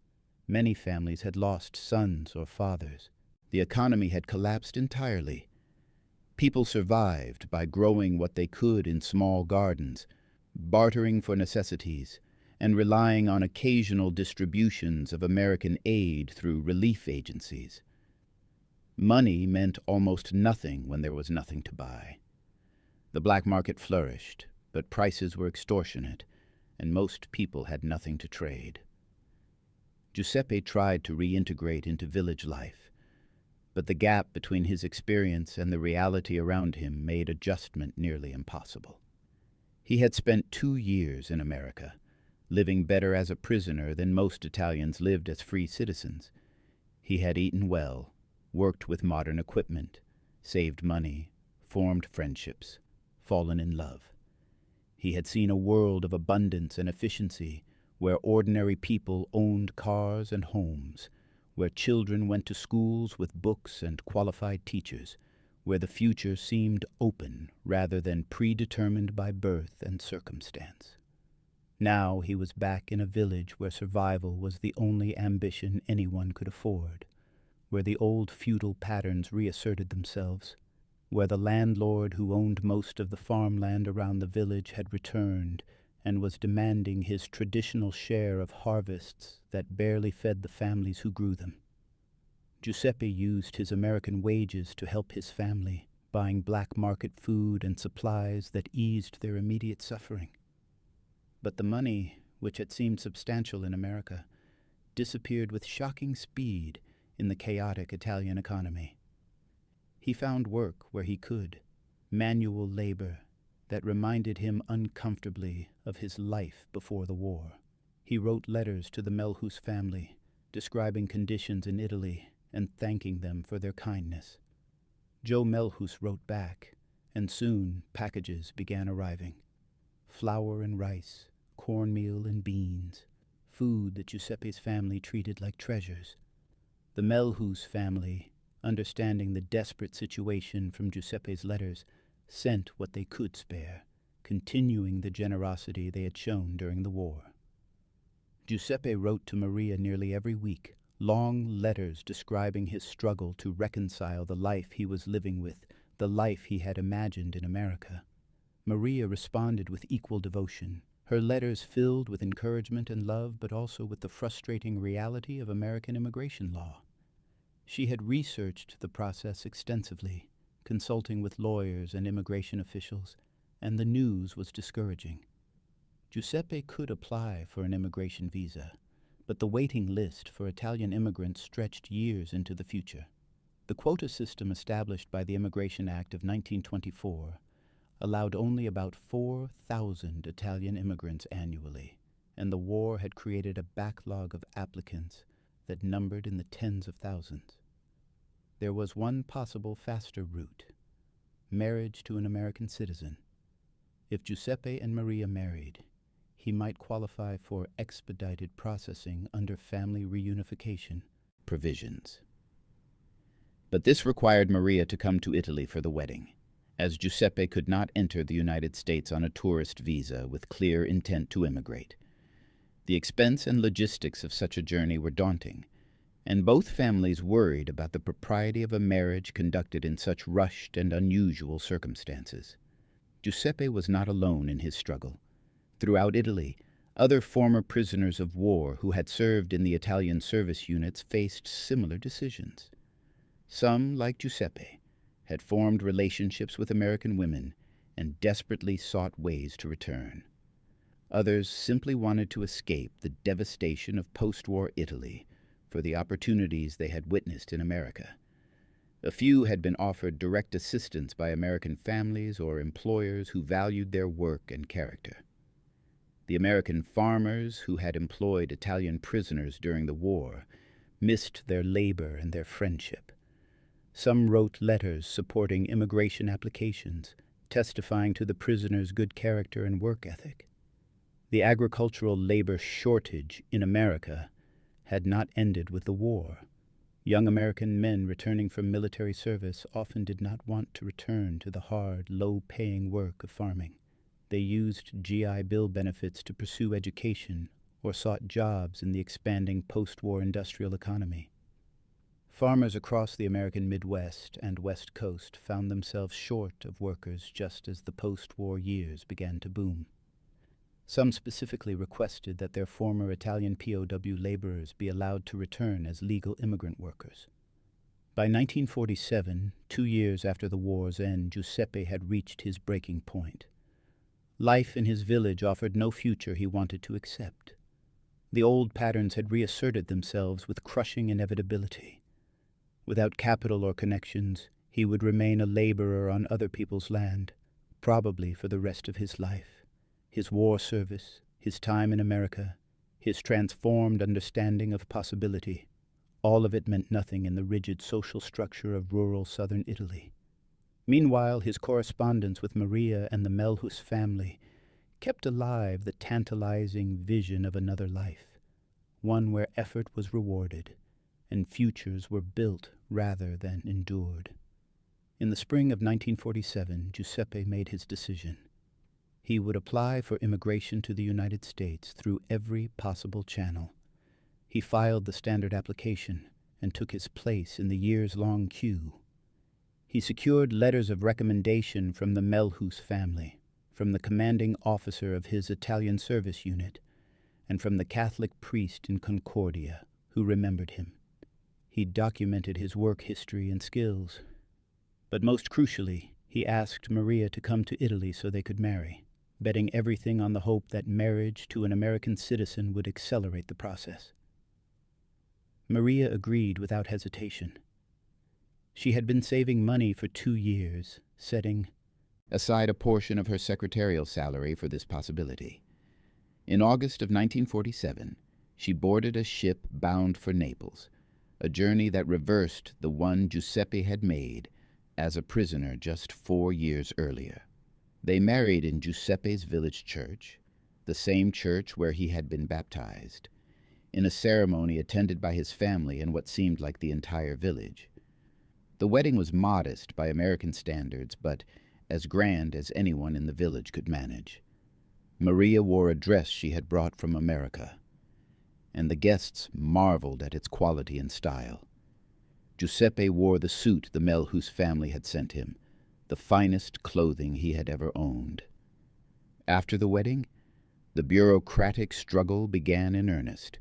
Speaker 1: Many families had lost sons or fathers. The economy had collapsed entirely. People survived by growing what they could in small gardens, bartering for necessities, and relying on occasional distributions of American aid through relief agencies. Money meant almost nothing when there was nothing to buy. The black market flourished, but prices were extortionate, and most people had nothing to trade. Giuseppe tried to reintegrate into village life, but the gap between his experience and the reality around him made adjustment nearly impossible. He had spent 2 years in America, living better as a prisoner than most Italians lived as free citizens. He had eaten well, worked with modern equipment, saved money, formed friendships, fallen in love. He had seen a world of abundance and efficiency where ordinary people owned cars and homes, where children went to schools with books and qualified teachers, where the future seemed open rather than predetermined by birth and circumstance. Now he was back in a village where survival was the only ambition anyone could afford, where the old feudal patterns reasserted themselves, where the landlord who owned most of the farmland around the village had returned and was demanding his traditional share of harvests that barely fed the families who grew them. Giuseppe used his American wages to help his family, buying black market food and supplies that eased their immediate suffering. But the money, which had seemed substantial in America, disappeared with shocking speed in the chaotic Italian economy. He found work where he could, manual labor that reminded him uncomfortably of his life before the war. He wrote letters to the Melhus family, describing conditions in Italy and thanking them for their kindness. Joe Melhus wrote back, and soon packages began arriving. Flour and rice, cornmeal and beans, food that Giuseppe's family treated like treasures. The Melhus family, understanding the desperate situation from Giuseppe's letters, sent what they could spare, continuing the generosity they had shown during the war. Giuseppe wrote to Maria nearly every week, long letters describing his struggle to reconcile the life he was living with the life he had imagined in America. Maria responded with equal devotion, her letters filled with encouragement and love, but also with the frustrating reality of American immigration law. She had researched the process extensively, consulting with lawyers and immigration officials, and the news was discouraging. Giuseppe could apply for an immigration visa, but the waiting list for Italian immigrants stretched years into the future. The quota system established by the Immigration Act of 1924 allowed only about 4,000 Italian immigrants annually, and the war had created a backlog of applicants that numbered in the tens of thousands. There was one possible faster route: marriage to an American citizen. If Giuseppe and Maria married, he might qualify for expedited processing under family reunification provisions. But this required Maria to come to Italy for the wedding, as Giuseppe could not enter the United States on a tourist visa with clear intent to immigrate. The expense and logistics of such a journey were daunting, and both families worried about the propriety of a marriage conducted in such rushed and unusual circumstances. Giuseppe was not alone in his struggle. Throughout Italy, other former prisoners of war who had served in the Italian service units faced similar decisions. Some, like Giuseppe, had formed relationships with American women and desperately sought ways to return. Others simply wanted to escape the devastation of post-war Italy for the opportunities they had witnessed in America. A few had been offered direct assistance by American families or employers who valued their work and character. The American farmers who had employed Italian prisoners during the war missed their labor and their friendship. Some wrote letters supporting immigration applications, testifying to the prisoners' good character and work ethic. The agricultural labor shortage in America had not ended with the war. Young American men returning from military service often did not want to return to the hard, low-paying work of farming. They used GI Bill benefits to pursue education or sought jobs in the expanding post-war industrial economy. Farmers across the American Midwest and West Coast found themselves short of workers just as the post-war years began to boom. Some specifically requested that their former Italian POW laborers be allowed to return as legal immigrant workers. By 1947, 2 years after the war's end, Giuseppe had reached his breaking point. Life in his village offered no future he wanted to accept. The old patterns had reasserted themselves with crushing inevitability.
Speaker 2: Without capital or connections, he would remain a laborer on other people's land, probably for the rest of his life. His war service, his time in America, his transformed understanding of possibility, all of it meant nothing in the rigid social structure of rural southern Italy. Meanwhile, his correspondence with Maria and the Melhus family kept alive the tantalizing vision of another life, one where effort was rewarded and futures were built rather than endured. In the spring of 1947, Giuseppe made his decision. He would apply for immigration to the United States through every possible channel. He filed the standard application and took his place in the years-long queue. He secured letters of recommendation from the Melhus family, from the commanding officer of his Italian service unit, and from the Catholic priest in Concordia, who remembered him. He documented his work history and skills. But most crucially, he asked Maria to come to Italy so they could marry, betting everything on the hope that marriage to an American citizen would accelerate the process. Maria agreed without hesitation. She had been saving money for 2 years, setting
Speaker 1: aside a portion of her secretarial salary for this possibility. In August of 1947, she boarded a ship bound for Naples, a journey that reversed the one Giuseppe had made as a prisoner just 4 years earlier. They married in Giuseppe's village church, the same church where he had been baptized, in a ceremony attended by his family and what seemed like the entire village. The wedding was modest by American standards, but as grand as anyone in the village could manage. Maria wore a dress she had brought from America, and the guests marveled at its quality and style. Giuseppe wore the suit the Melhus family had sent him, the finest clothing he had ever owned. After the wedding, the bureaucratic struggle began in earnest.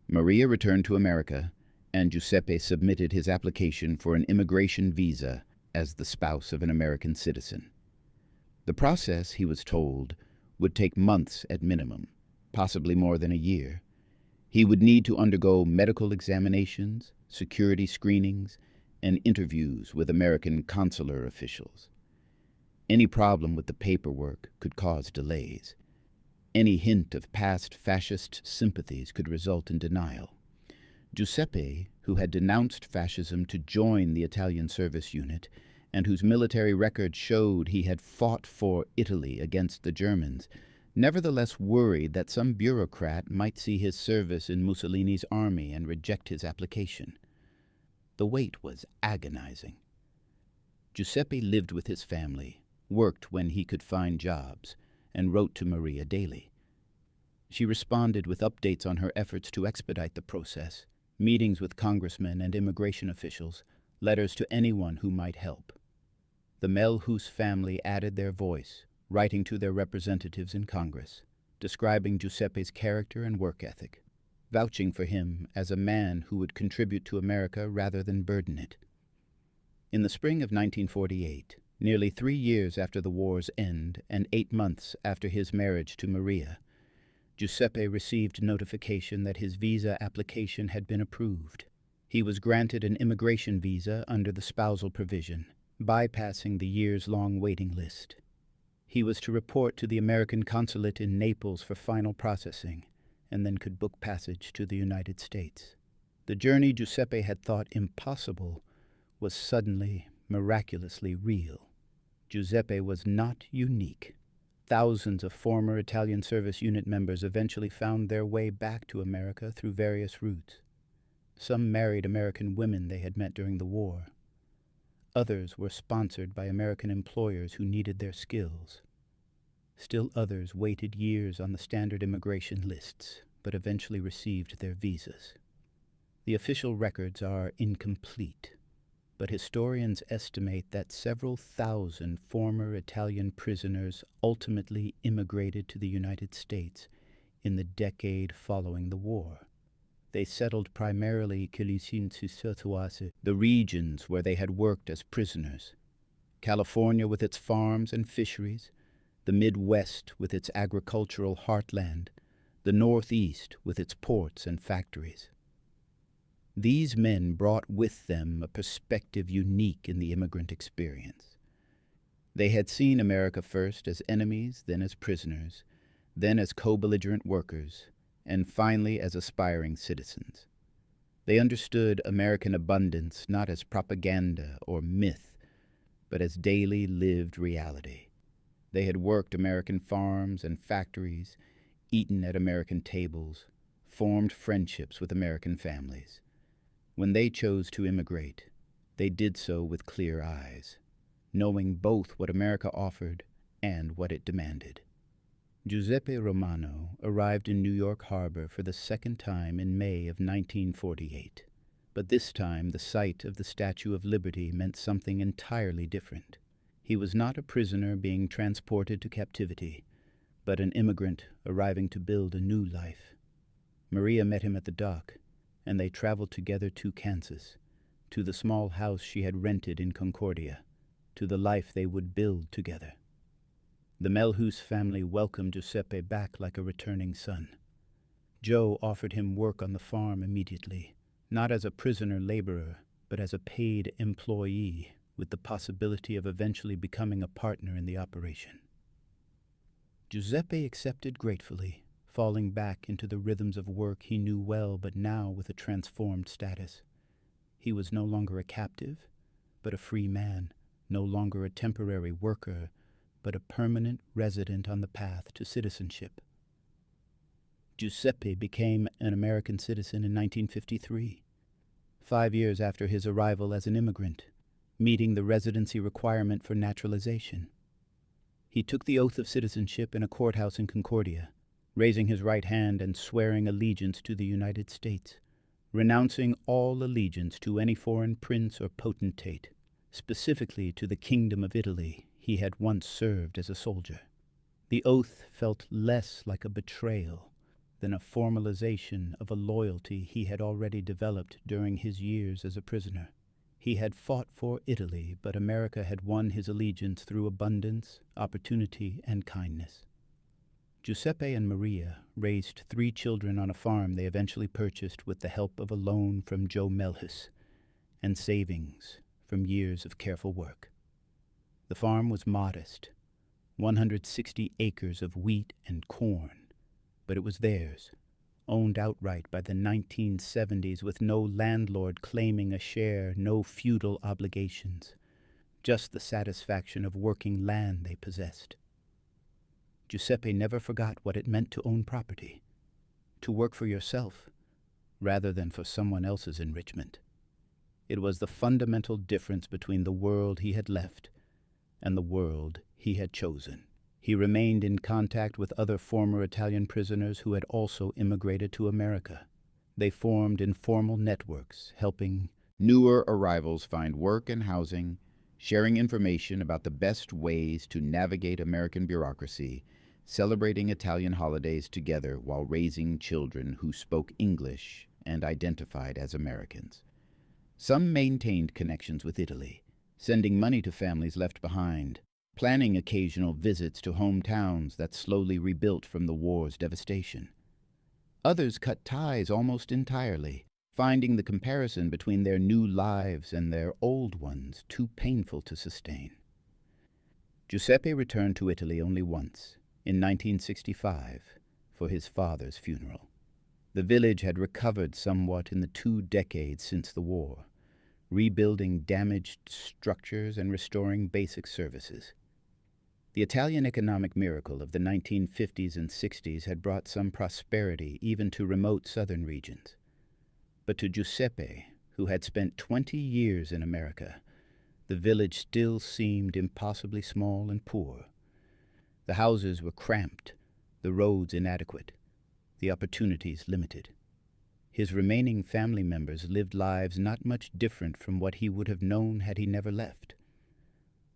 Speaker 1: Maria returned to America, and Giuseppe submitted his application for an immigration visa as the spouse of an American citizen. The process, he was told, would take months at minimum, possibly more than a year. He would need to undergo medical examinations, security screenings, and interviews with American consular officials. Any problem with the paperwork could cause delays. Any hint of past fascist sympathies could result in denial. Giuseppe, who had denounced fascism to join the Italian service unit, and whose military record showed he had fought for Italy against the Germans, nevertheless worried that some bureaucrat might see his service in Mussolini's army and reject his application. The wait was agonizing. Giuseppe lived with his family, worked when he could find jobs, and wrote to Maria daily. She responded with updates on her efforts to expedite the process, meetings with congressmen and immigration officials, letters to anyone who might help. The Melhus family added their voice, writing to their representatives in Congress, describing Giuseppe's character and work ethic, vouching for him as a man who would contribute to America rather than burden it. In the spring of 1948, nearly 3 years after the war's end and 8 months after his marriage to Maria, Giuseppe received notification that his visa application had been approved. He was granted an immigration visa under the spousal provision, bypassing the years-long waiting list. He was to report to the American consulate in Naples for final processing, and then could book passage to the United States. The journey Giuseppe had thought impossible was suddenly, miraculously real. Giuseppe was not unique. Thousands of former Italian service unit members eventually found their way back to America through various routes. Some married American women they had met during the war. Others were sponsored by American employers who needed their skills. Still others waited years on the standard immigration lists, but eventually received their visas. The official records are incomplete, but historians estimate that several thousand former Italian prisoners ultimately immigrated to the United States in the decade following the war. They settled primarily the regions where they had worked as prisoners. California with its farms and fisheries, the Midwest with its agricultural heartland, the Northeast with its ports and factories.
Speaker 2: These men brought with them a perspective unique in the immigrant experience. They had seen America first as enemies, then as prisoners, then as co-belligerent workers, and finally as aspiring citizens. They understood American abundance not as propaganda or myth, but as daily lived reality. They had worked American farms and factories, eaten at American tables, formed friendships with American families. When they chose to immigrate, they did so with clear eyes, knowing both what America offered and what it demanded. Giuseppe Romano arrived in New York Harbor for the second time in May of 1948, but this time the sight of the Statue of Liberty meant something entirely different. He was not a prisoner being transported to captivity, but an immigrant arriving to build a new life. Maria met him at the dock, and they traveled together to Kansas, to the small house she had rented in Concordia, to the life they would build together. The Melhus family welcomed Giuseppe back like a returning son. Joe offered him work on the farm immediately, not as a prisoner laborer, but as a paid employee, with the possibility of eventually becoming a partner in the operation. Giuseppe accepted gratefully, falling back into the rhythms of work he knew well, but now with a transformed status. He was no longer a captive, but a free man, no longer a temporary worker, but a permanent resident on the path to citizenship. Giuseppe became an American citizen in 1953, 5 years after his arrival as an immigrant, meeting the residency requirement for naturalization. He took the oath of citizenship in a courthouse in Concordia, raising his right hand and swearing allegiance to the United States, renouncing all allegiance to any foreign prince or potentate, specifically to the Kingdom of Italy he had once served as a soldier. The oath felt less like a betrayal than a formalization of a loyalty he had already developed during his years as a prisoner. He had fought for Italy, but America had won his allegiance through abundance, opportunity, and kindness. Giuseppe and Maria raised 3 children on a farm they eventually purchased with the help of a loan from Joe Melhus and savings from years of careful work. The farm was modest, 160 acres of wheat and corn, but it was theirs, owned outright by the 1970s with no landlord claiming a share, no feudal obligations, just the satisfaction of working land they possessed. Giuseppe never forgot what it meant to own property, to work for yourself rather than for someone else's enrichment. It was the fundamental difference between the world he had left and the world he had chosen. He remained in contact with other former Italian prisoners who had also immigrated to America. They formed informal networks, helping
Speaker 1: newer arrivals find work and housing, sharing information about the best ways to navigate American bureaucracy, celebrating Italian holidays together while raising children who spoke English and identified as Americans. Some maintained connections with Italy, sending money to families left behind, planning occasional visits to hometowns that slowly rebuilt from the war's devastation. Others cut ties almost entirely, finding the comparison between their new lives and their old ones too painful to sustain. Giuseppe returned to Italy only once, in 1965, for his father's funeral. The village had recovered somewhat in the 2 decades since the war, rebuilding damaged structures and restoring basic services. The Italian economic miracle of the 1950s and 60s had brought some prosperity even to remote southern regions. But to Giuseppe, who had spent 20 years in America, the village still seemed impossibly small and poor. The houses were cramped, the roads inadequate, the opportunities limited. His remaining family members lived lives not much different from what he would have known had he never left.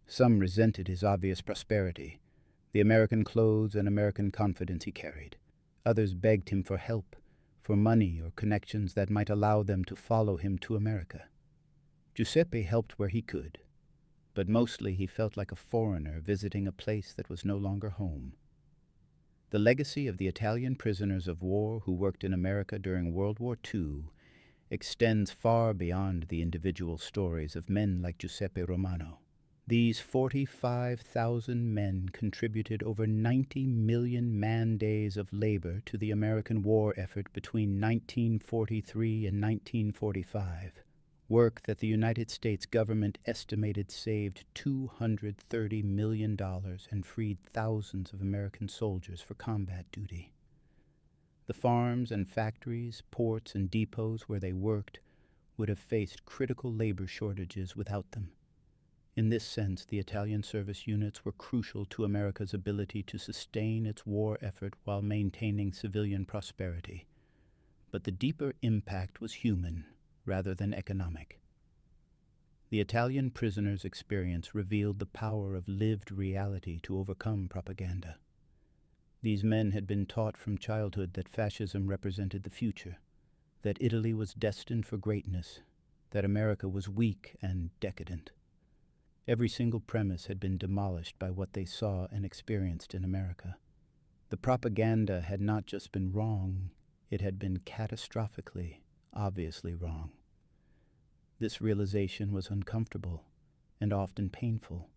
Speaker 1: Some resented his obvious prosperity, the American clothes and American confidence he carried. Others begged him for help, for money or connections that might allow them to follow him to America. Giuseppe helped where he could, but mostly he felt like a foreigner visiting a place that was no longer home. The legacy of the Italian prisoners of war who worked in America during World War II
Speaker 2: extends far beyond the individual stories of men like Giuseppe Romano. These 45,000 men contributed over 90 million man-days of labor to the American war effort between 1943 and 1945, work that the United States government estimated saved $230 million and freed thousands of American soldiers for combat duty. The farms and factories, ports and depots where they worked would have faced critical labor shortages without them. In this sense, the Italian service units were crucial to America's ability to sustain its war effort while maintaining civilian prosperity. But the deeper impact was human rather than economic. The Italian prisoners' experience revealed the power of lived reality to overcome propaganda. These men had been taught from childhood that fascism represented the future, that Italy was destined for greatness, that America was weak and decadent. Every single premise had been demolished by what they saw and experienced in America. The propaganda had not just been wrong, it had been catastrophically, obviously wrong. This realization was uncomfortable and often painful,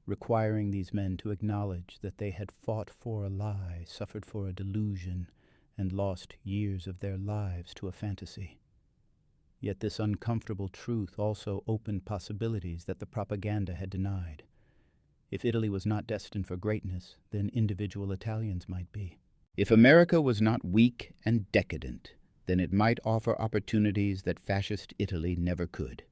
Speaker 2: requiring these men to acknowledge that they had fought for a lie, suffered for a delusion, and lost years of their lives to a fantasy. Yet this uncomfortable truth also opened possibilities that the propaganda had denied. If Italy was not destined for greatness, then individual Italians might be.
Speaker 1: If America was not weak and decadent, then it might offer opportunities that fascist Italy never could.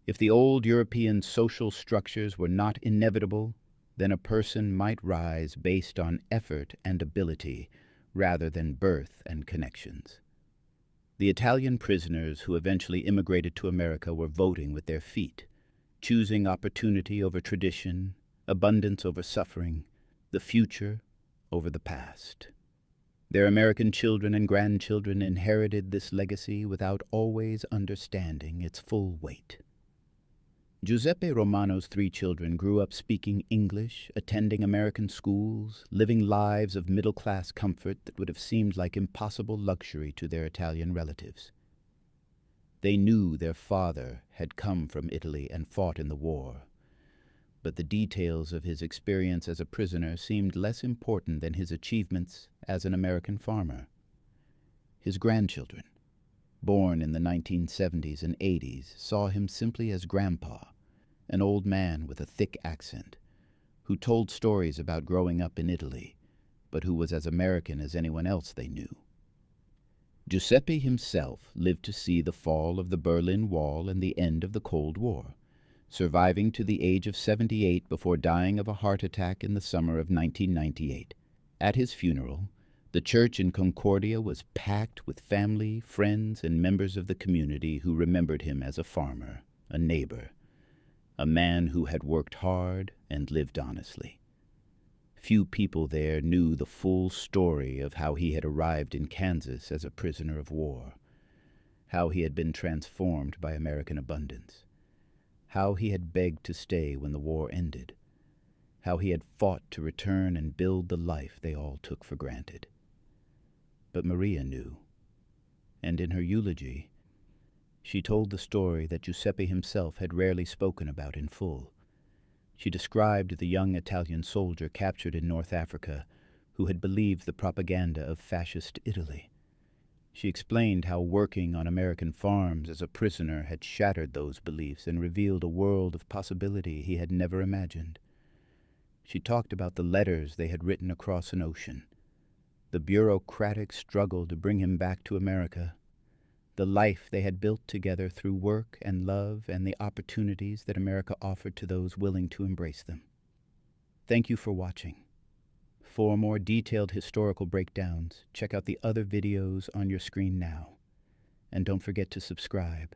Speaker 1: If the old European social structures were not inevitable, then a person might rise based on effort and ability rather than birth and connections. The Italian prisoners who eventually immigrated to America were voting with their feet, choosing opportunity over tradition, abundance over suffering, the future over the past. Their American children and grandchildren inherited this legacy without always understanding its full weight. Giuseppe Romano's 3 children grew up speaking English, attending American schools, living lives of middle-class comfort that would have seemed like impossible luxury to their Italian relatives. They knew their father had come from Italy and fought in the war, but the details of his experience as a prisoner seemed less important than his achievements as an American farmer. His grandchildren, born in the 1970s and 80s, saw him simply as Grandpa, an old man with a thick accent, who told stories about growing up in Italy, but who was as American as anyone else they knew. Giuseppe himself lived to see the fall of the Berlin Wall and the end of the Cold War, surviving to the age of 78 before dying of a heart attack in the summer of 1998. At his funeral, the church in Concordia was packed with family, friends, and members of the community who remembered him as a farmer, a neighbor, a man who had worked hard and lived honestly. Few people there knew the full story of how he had arrived in Kansas as a prisoner of war, how he had been transformed by American abundance, how he had begged to stay when the war ended, how he had fought to return and build the life they all took for granted. But Maria knew, and in her eulogy, she told the story that Giuseppe himself had rarely spoken about in full. She described the young Italian soldier captured in North Africa who had believed the propaganda of fascist Italy. She explained how working on American farms as a prisoner had shattered those beliefs and revealed a world of possibility he had never imagined. She talked about the letters they had written across an ocean, the bureaucratic struggle to bring him back to America, the life they had built together through work and love, and the opportunities that America offered to those willing to embrace them. Thank you for watching. For more detailed historical breakdowns, check out the other videos on your screen now. And don't forget to subscribe